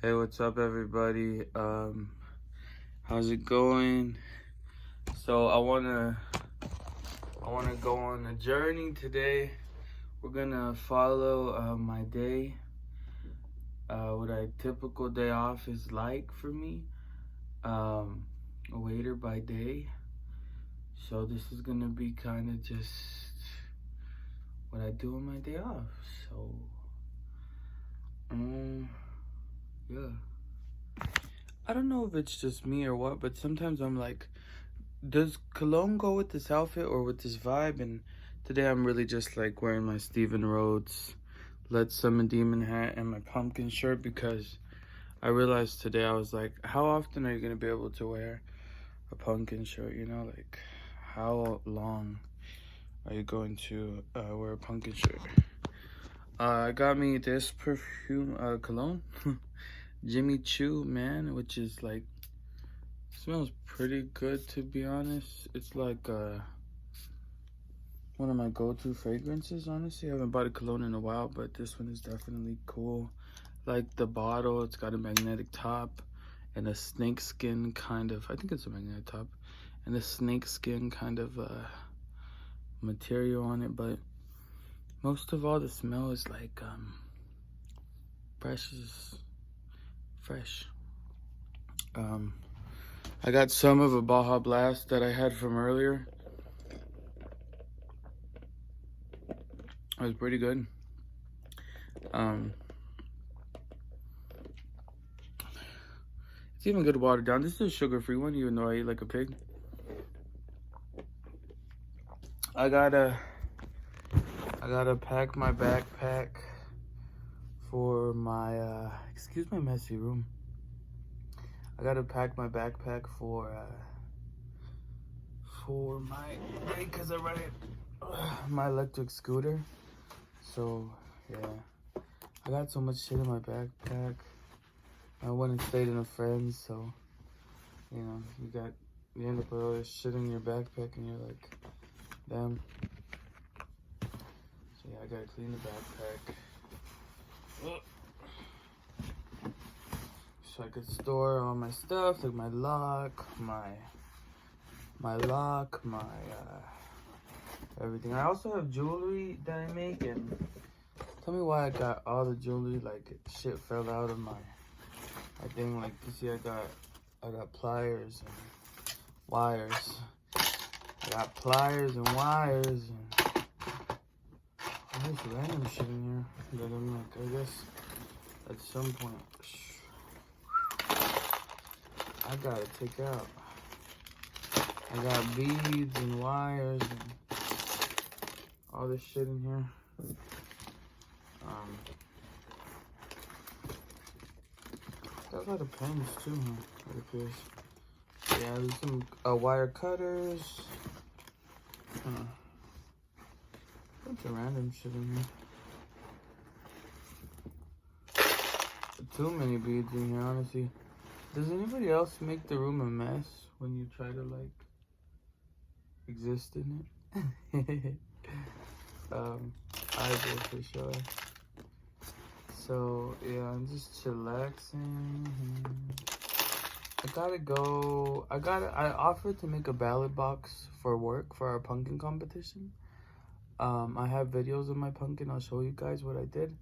Hey, what's up, everybody? How's it going? So I wanna go on a journey today. We're gonna follow my day, what a typical day off is like for me. A waiter by day. So this is gonna be kind of just what I do on my day off. So, yeah. I don't know if it's just me or what, but sometimes I'm like, does cologne go with this outfit or with this vibe? And today I'm really just like wearing my Steven Rhodes Let Summon Demon hat and my pumpkin shirt, because I realized today, I was like, how often are you going to be able to wear a pumpkin shirt? You know, like, how long are you going to wear a pumpkin shirt? I got me this perfume, cologne, Jimmy Choo, man, which is like, smells pretty good, to be honest. It's like one of my go-to fragrances, honestly. I haven't bought a cologne in a while, but this one is definitely cool. Like the bottle, it's got a magnetic top and a snake skin kind of, I think it's a magnetic top, and a snake skin kind of material on it. But most of all, the smell is like fresh. I got some of a Baja Blast that I had from earlier. It was pretty good. It's even good watered down. This is a sugar-free one, even though I eat like a pig. I gotta pack my backpack for my excuse my messy room. I gotta pack my backpack for my, because I ride my electric scooter. So yeah, I got so much shit in my backpack. I went and stayed in a friend's, so you know, you end up with all this shit in your backpack, and you're like, damn. So yeah, I gotta clean the backpack so I could store all my stuff, like my lock, my everything. I also have jewelry that I make, and tell me why I got all the jewelry like shit fell out of my thing. Like, you see, I got pliers and wires. I got pliers and wires and all this random shit in here that I'm like, I guess at some point I gotta take out. I got beads and wires and all this shit in here. Got a lot of pens too, huh? It appears. Yeah, there's some wire cutters. Bunch of random shit in here. Too many beads in here, honestly. Does anybody else make the room a mess when you try to like exist in it? I do for sure. So yeah, I'm just chillaxing. I gotta go. I offered to make a ballot box for work for our pumpkin competition. I have videos of my pumpkin. I'll show you guys what I did.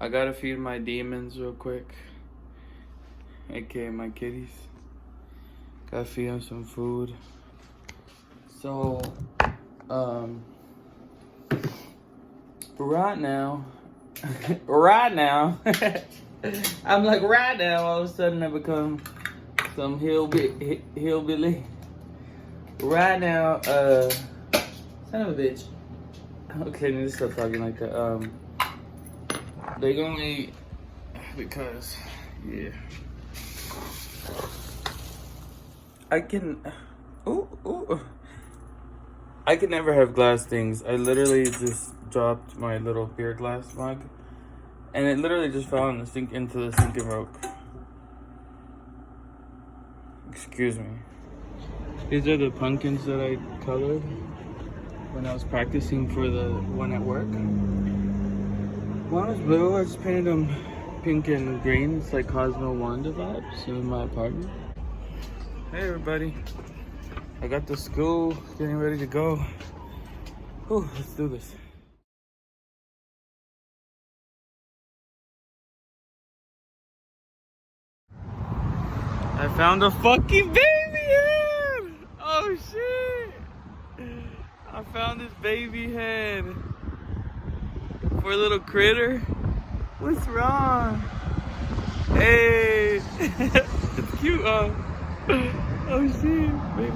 I gotta feed my demons real quick, aka my kitties. Gotta feed them some food. So, right now, I'm like, right now, all of a sudden I become some hillbilly. Right now, son of a bitch. Okay, need to stop talking like that. They gonna eat because, yeah. I can never have glass things. I literally just dropped my little beer glass mug, and it literally just fell in the sink, into the sink, and broke. Excuse me. These are the pumpkins that I colored. when I was practicing for the one at work. One was blue, I just painted them pink and green. It's like Cosmo Wanda vibes in my apartment. Hey everybody. I got to school, getting ready to go. Whew, let's do this. I found a fucking baby head! Oh shit! I found this baby head for a little critter. What's wrong? Hey! It's cute, huh? Oh shit, baby.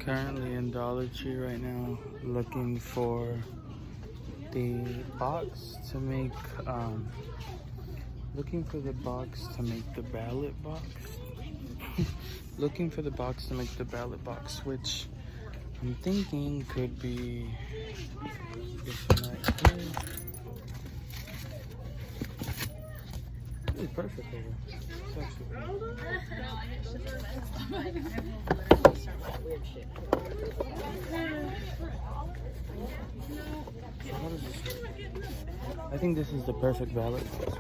Currently in Dollar Tree right now, looking for the box to make, the ballot box. Looking for the box to make the ballot box, which I'm thinking could be this one right here. It's perfect over. It's actually I think this is the perfect ballot box.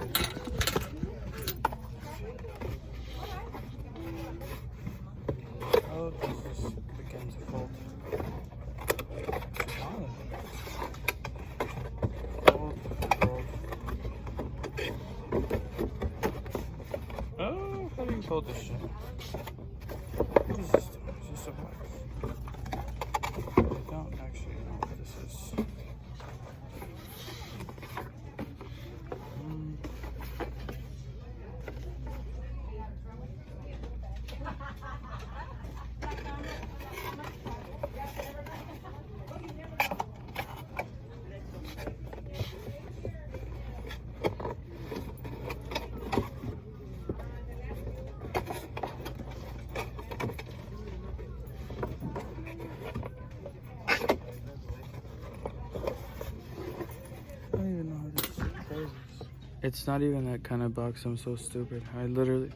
Oh, this begins to fold. Oh, how do you fold this shit? What is this doing? Is this a box? I don't actually know what this is. It's not even that kind of box. I'm so stupid. I literally,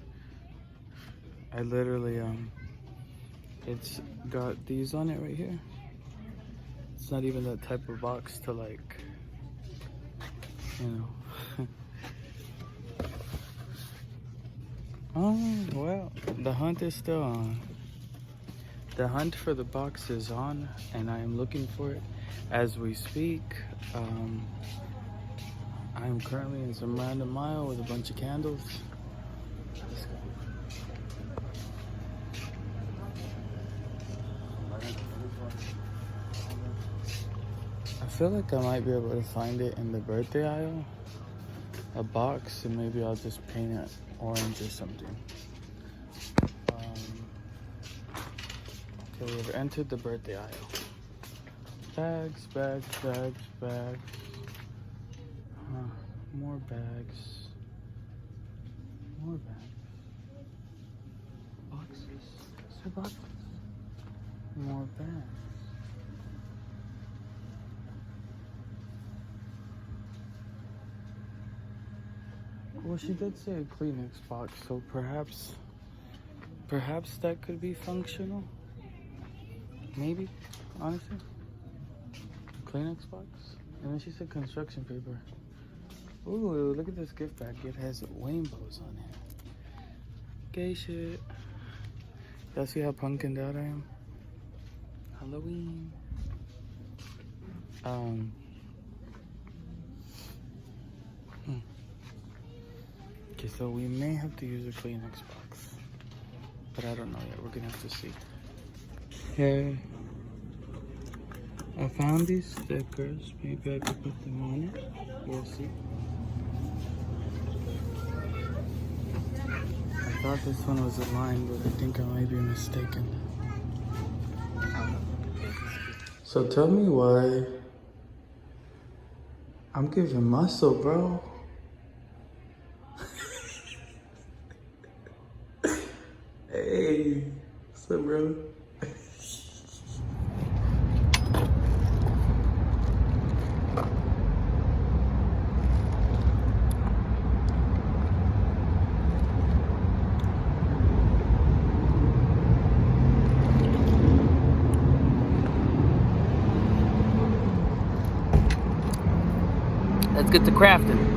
it's got these on it right here. It's not even that type of box to like, you know. Oh, well, the hunt is still on. The hunt for the box is on, and I am looking for it as we speak. I am currently in some random mile with a bunch of candles. Let's go. I feel like I might be able to find it in the birthday aisle. A box, and maybe I'll just paint it orange or something. Okay, we've entered the birthday aisle. Bags, bags, bags, bags. More bags. More bags. Boxes. Is there boxes? More bags. Well, she did say a Kleenex box, so perhaps that could be functional. Maybe, honestly. Kleenex box? And then she said construction paper. Ooh, look at this gift bag. It has rainbows on it. Gay shit. Y'all see how punkined out I am? Halloween. Okay, so we may have to use a Kleenex box. But I don't know yet. We're gonna have to see. Okay. I found these stickers. Maybe I could put them on it. We'll see. I thought this one was a line, but I think I might be mistaken. So tell me why I'm giving muscle, bro. Hey, what's up, bro? Let's get to crafting.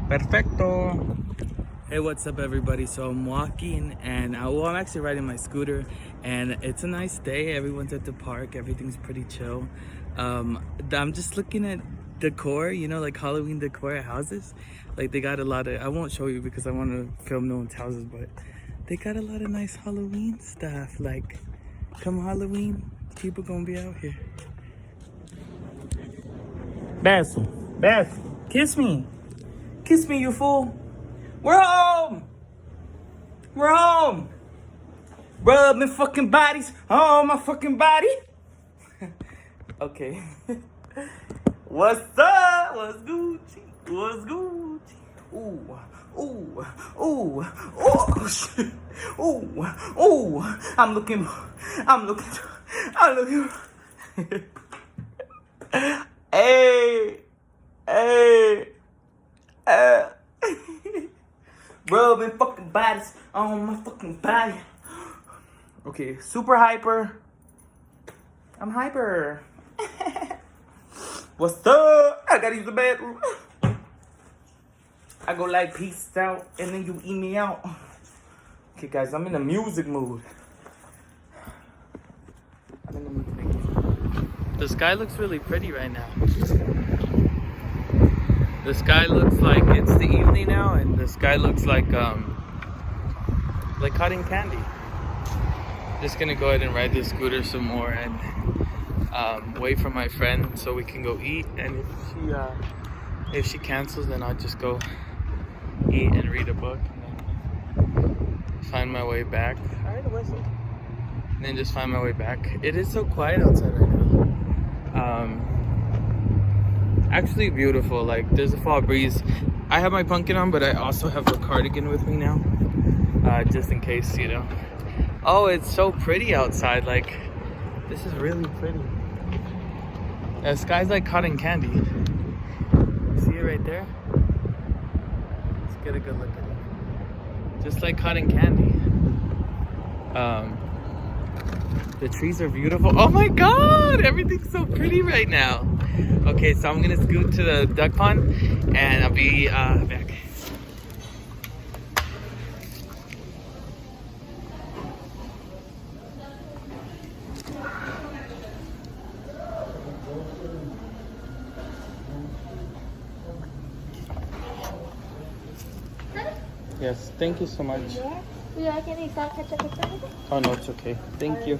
Perfecto. Hey, what's up everybody? So I'm walking and I'm actually riding my scooter, and it's a nice day. Everyone's at the park, everything's pretty chill. I'm just looking at decor, you know, like Halloween decor at houses. Like they got a lot of, I won't show you because I want to film no one's houses, but they got a lot of nice Halloween stuff. Like come Halloween, people gonna be out here. Beth, kiss me. Kiss me, you fool. We're home. We're home. Rub my fucking bodies on my fucking body. Okay. What's up? What's Gucci? What's Gucci? Ooh, ooh, ooh, oh, shit. Ooh, ooh. I'm looking. Hey. Rubbing fucking bodies on my fucking body. Okay, super hyper. I'm hyper. What's up? I gotta use the bathroom. I go like peace out and then you eat me out. Okay guys, I'm in a music mood. The sky looks really pretty right now. The sky looks like it's the evening now, and the sky looks like cotton candy. Just gonna go ahead and ride this scooter some more and wait for my friend so we can go eat. And if she cancels, then I'll just go eat and read a book, and then find my way back. Alright, whistle. And then just find my way back. It is so quiet outside right now. Actually beautiful. Like there's a fall breeze. I have my pumpkin on, but I also have a cardigan with me now, just in case, you know. Oh, it's so pretty outside. Like this is really pretty. The sky's like cotton candy. See it right there? Let's get a good look at it. Just like cotton candy. The trees are beautiful. Oh my god, everything's so pretty right now. Okay, so I'm gonna scoot to the duck pond and I'll be back. Yes, thank you so much. Yeah. Would you like any salt, ketchup, or anything? Oh no, it's okay. Thank you.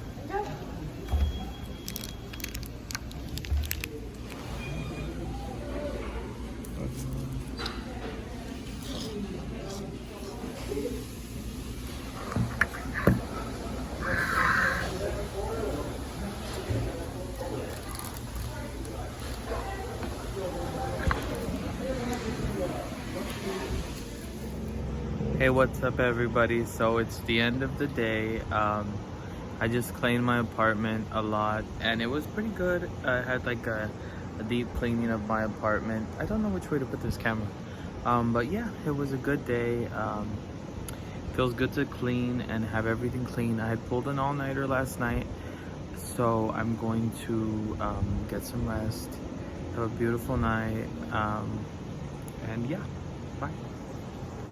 Hey, what's up everybody? So it's the end of the day. I just cleaned my apartment a lot and it was pretty good. I had like a deep cleaning of my apartment. I don't know which way to put this camera. But yeah, it was a good day. Feels good to clean and have everything clean. I had pulled an all-nighter last night, so I'm going to get some rest, have a beautiful night, and yeah, bye.